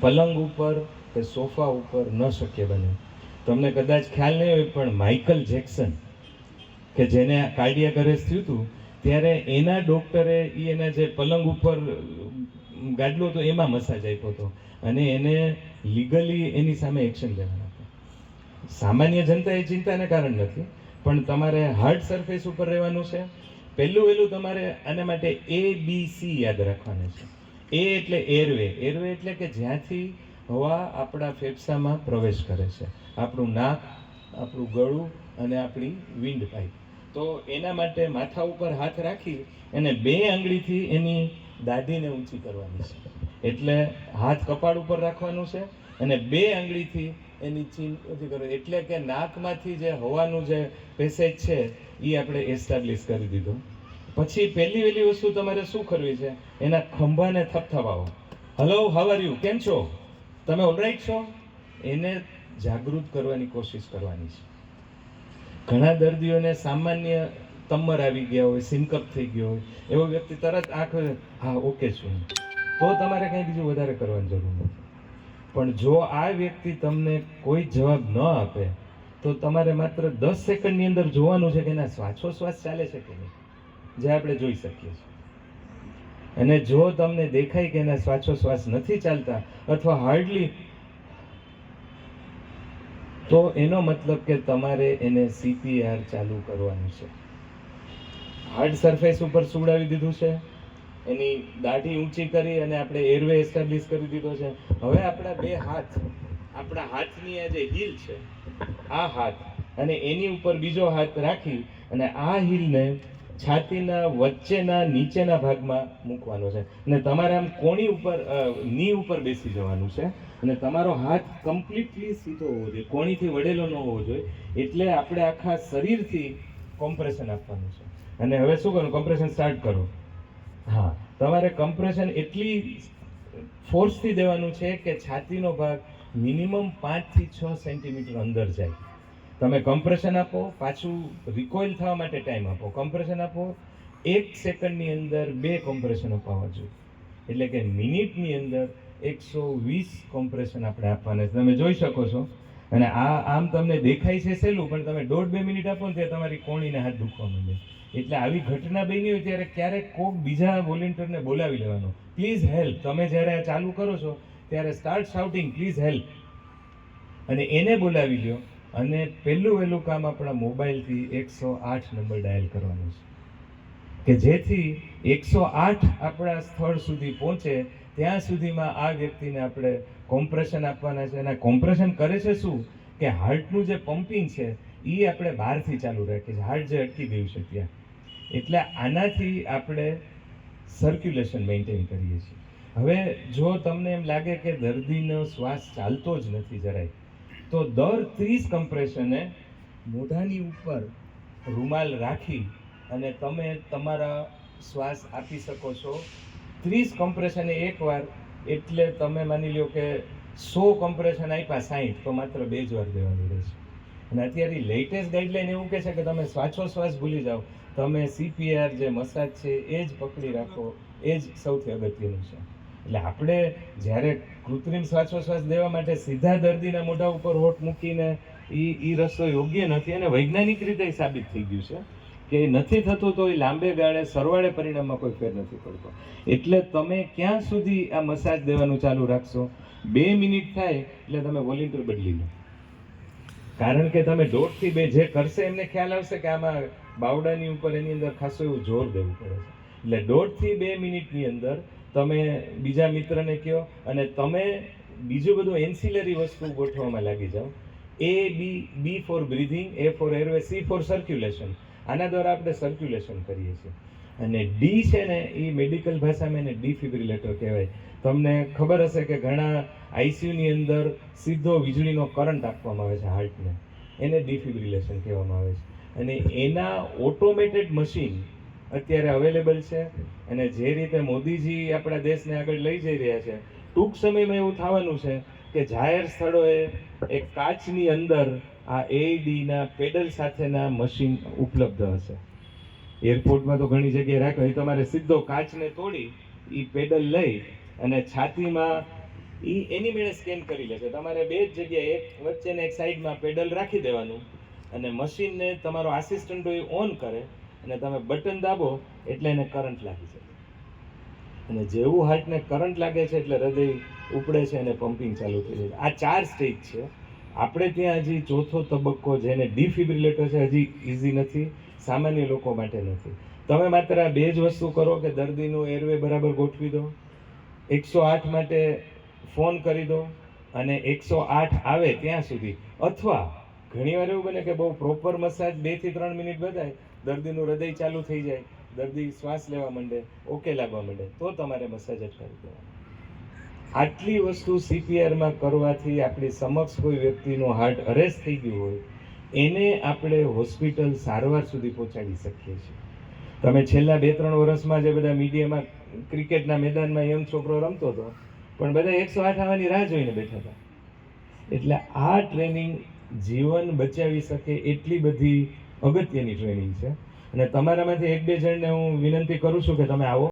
પલંગ ઉપર કે સોફા ઉપર ન શક્ય બને. તમને કદાચ ખ્યાલ નહીં હોય, પણ માઇકલ જેક્સન કે જેને કાર્ડિયાક અરેસ્ટ થયું હતું, ત્યારે એના ડૉક્ટરે એના જે પલંગ ઉપર ગાડલો હતો એમાં મસાજ આપ્યો હતો, અને એને લીગલી એની સામે એક્શન લેવાના હતા. સામાન્ય જનતા એ ચિંતાને કારણ નથી, પણ તમારે હાર્ડ સરફેસ ઉપર રહેવાનું છે. પહેલું વહેલું તમારે આના માટે ABC યાદ રાખવાના છે. એ એટલે એરવે. એરવે એટલે કે જ્યાંથી હવા આપણા ફેફસામાં પ્રવેશ કરે છે, આપણું નાક, આપણું ગળું અને આપણી વિન્ડ પાઇપ. તો એના માટે માથા ઉપર હાથ રાખી અને 2 આંગળીથી એની દાઢીને ઊંચી કરવાની છે. એટલે હાથ કપાળ ઉપર રાખવાનું છે અને 2 આંગળીથી એની ચીન ઊંચી કરવાની, એટલે કે નાકમાંથી જે હવાનું જે પેસેજ છે એ આપણે એસ્ટાબ્લિશ કરી દીધો. પછી પહેલી વહેલી વસ્તુ તમારે શું કરવી છે, એના ખંભાને થપથપાવો. હલો, હાઉ આર યુ, કેમ છો તમે, ઓલરાઈટ છો? એને જાગૃત કરવાની કોશિશ કરવાની છે. ઘણા દર્દીઓને સામાન્ય તમ્મર આવી ગયા હોય, સિનકપ થઈ ગયો હોય, એવો વ્યક્તિ તરત આંખ, હા ઓકે છું, તો તમારે કંઈ બીજું વધારે કરવાની જરૂર નથી. પણ જો આ વ્યક્તિ તમને કોઈ જવાબ ન આપે તો તમારે માત્ર 10 સેકન્ડની અંદર જોવાનું છે કે એના શ્વાસોશ્વાસ ચાલે છે કે નહીં, જે આપણે જોઈ શકીએ છીએ. અને જો તમને દેખાય કે એના શ્વાસોશ્વાસ નથી ચાલતા અથવા હાર્ડલી, તો એનો મતલબ કે તમારે એને CPR ચાલુ કરવાનું છે. હાર્ડ સરફેસ ઉપર સુવડાવી દીધું છે, એની દાઢી ઊંચી કરી અને આપણે એરવે એસ્ટાબ્લિશ કરી દીધો છે. હવે આપણા 2 હાથ, આપણા હાથની આ જે હીલ છે, આ હાથ અને એની ઉપર બીજો હાથ રાખી અને આ હીલને છાતીના વચ્ચેના નીચેના ભાગમાં મૂકવાનો છે અને તમારે આમ કોણી ઉપર, ની ઉપર બેસી જવાનું છે અને તમારો હાથ કમ્પ્લીટલી સીધો હોવો જોઈએ, કોણીથી વળેલો ન હોવો જોઈએ. એટલે આપણે આખા શરીરથી કોમ્પ્રેશન આપવાનું છે. અને હવે શું કરવાનું, કોમ્પ્રેશન સ્ટાર્ટ કરો. હા, તમારે કમ્પ્રેશન એટલી ફોર્સથી દેવાનું છે કે છાતીનો ભાગ મિનિમમ 5 થી 6 સેન્ટીમીટર અંદર જાય. તમે કમ્પ્રેશન આપો, પાછું રિકોઇલ થવા માટે ટાઈમ આપો. કમ્પ્રેશન આપો, 1 સેકન્ડની અંદર 2 કોમ્પ્રેશન અપાવવા જોઈએ. એટલે કે મિનિટની અંદર 120 કોમ્પ્રેશન આપણે આપવાના છે. તમે જોઈ શકો છો. અને આ આમ તમને દેખાય છે સહેલું, પણ તમે 1.5-2 મિનિટ આપો ને ત્યારે તમારી કોણીને હાથ દુખવા માંડે. એટલે આવી ઘટના બની હોય ત્યારે ક્યારેક કોઈક બીજા વોલેન્ટિયરને બોલાવી લેવાનો, પ્લીઝ હેલ્પ. તમે જ્યારે આ ચાલુ કરો છો ત્યારે સ્ટાર્ટ શાઉટિંગ પ્લીઝ હેલ્પ, અને એને બોલાવી લ્યો. અને પહેલું વહેલું કામ આપણા મોબાઈલથી 108 નંબર ડાયલ કરવાનો છે, કે જેથી 108 આપણા સ્થળ સુધી પહોંચે. ત્યાં સુધીમાં આ વ્યક્તિને આપણે કોમ્પ્રેશન આપવાના છે. અને કોમ્પ્રેશન કરે છે શું, કે હાર્ટનું જે પમ્પિંગ છે એ આપણે બહારથી ચાલુ રાખીએ છીએ, હાર્ટ જે અટકી ગયું છે ત્યાં. એટલે આનાથી આપણે સર્ક્યુલેશન મેન્ટેન કરીએ છીએ. હવે જો તમને એમ લાગે કે દર્દીનો શ્વાસ ચાલતો જ નથી જરાય, તો દર 30 કમ્પ્રેશને મોઢાની ઉપર રૂમાલ રાખી અને તમે તમારા શ્વાસ આપી શકો છો. 30 કમ્પ્રેશને એકવાર, એટલે તમે માની લો કે 100 કમ્પ્રેશન આપ્યા 60, તો માત્ર 2 જ વાર દેવાનું રહેશે. અને અત્યારે લેટેસ્ટ ગાઈડલાઈન એવું કહે છે કે તમે શ્વાસોશ્વાસ ભૂલી જાઓ, તમે CPR જે મસાજ છે એ જ પકડી રાખો, એ જ સૌથી અગત્યનું છે. એટલે આપણે જ્યારે કૃત્રિમ શ્વાસોશ્વાસ દેવા માટે સીધા દર્દીના મોઢા ઉપર હોઠ મૂકીને એ રસ્તો યોગ્ય નથી, અને વૈજ્ઞાનિક રીતે સાબિત થઈ ગયું છે કે નથી થતું, તો એ લાંબે ગાળે સરવાળે પરિણામમાં કોઈ ફેર નથી પડતો. એટલે તમે ક્યાં સુધી આ મસાજ દેવાનું ચાલુ રાખશો, 2 મિનિટ થાય એટલે તમે વોલેન્ટિયર બદલી લો. કારણ કે તમે 1.5 થી 2 જે કરશે એમને ખ્યાલ આવશે કે આમાં બાવડાની ઉપર એની અંદર ખાસું એવું જોર દેવું પડે છે. એટલે 1.5 થી 2 મિનિટની અંદર તમે બીજા મિત્રને કહો અને તમે બીજું બધું એન્સિલરી વસ્તુ ગોઠવવામાં લાગી જાઓ. B for breathing, A for airway, C for circulation. આના દ્વારા આપણે સર્ક્યુલેશન કરીએ છીએ. અને D છે ને, એ મેડિકલ ભાષામાં એને ડિફિબ્રિલેટર કહેવાય. તમને ખબર હશે કે ઘણા ICUની અંદર સીધો વીજળીનો કરંટ આપવામાં આવે છે હાર્ટને, એને ડિફિબ્રિલેશન કહેવામાં આવે છે. અને એના ઓટોમેટેડ મશીન અત્યારે અવેલેબલ છે. અને જે રીતે મોદીજી આપણા દેશને આગળ લઈ જઈ રહ્યા છે, ટૂંક સમયમાં એવું થવાનું છે કે જાહેર સ્થળોએ એક કાચની અંદર આ AEDના પેડલ સાથેના મશીન ઉપલબ્ધ હશે. એરપોર્ટમાં તો ઘણી જગ્યાએ રાખે, તમારે સીધો કાચને તોડી એ પેડલ લઈ અને છાતીમાં એની મેળે સ્કેન કરી લેશે. તમારે બે જ જગ્યાએ એક વચ્ચે ને એક સાઈડમાં પેડલ રાખી દેવાનું અને મશીનને તમારો આસિસ્ટન્ટ હોય ઓન કરે અને તમે બટન દાબો એટલે એને કરંટ લાગી જાય. અને જેવું હાર્ટને કરંટ લાગે છે એટલે હૃદય ઉપડે છે અને પમ્પિંગ ચાલુ થઈ જાય. આ 4 સ્ટેજ છે. આપણે ત્યાં હજી ચોથો તબક્કો જેને ડિફિબ્રિલેટર છે હજી ઇઝી નથી, સામાન્ય લોકો માટે નથી. તમે માત્ર આ બે જ વસ્તુ કરો કે દર્દીનું એરવે બરાબર ગોઠવી દો, 108 માટે ફોન કરી દો અને 108 આવે ત્યાં સુધી, અથવા ઘણીવાર એવું બને કે બહુ પ્રોપર મસાજ 2 થી 3 મિનિટ બધાય, દર્દીનું હૃદય ચાલુ થઈ જાય, દર્દી શ્વાસ લેવા માંડે, ઓકે લાગવા માંડે, તો તમારે મસાજ અટકાવી દેવાનું. આટલી વસ્તુ CPRમાં કરવાથી આપણી સમક્ષ કોઈ વ્યક્તિનું હાર્ટ અરેસ્ટ થઈ ગયું હોય એને આપણે હોસ્પિટલ સારવાર સુધી પહોંચાડી શકીએ છીએ. તમે છેલ્લા 2-3 વર્ષમાં જે બધા મીડિયામાં ક્રિકેટના મેદાનમાં યંગ છોકરો રમતો હતો, પણ બધા 108 આવવાની રાહ જોઈને બેઠા હતા. એટલે આ ટ્રેનિંગ જીવન બચાવી શકે એટલી બધી અગત્યની ટ્રેનિંગ છે. અને તમારામાંથી 1-2 જણને હું વિનંતી કરું છું કે તમે આવો.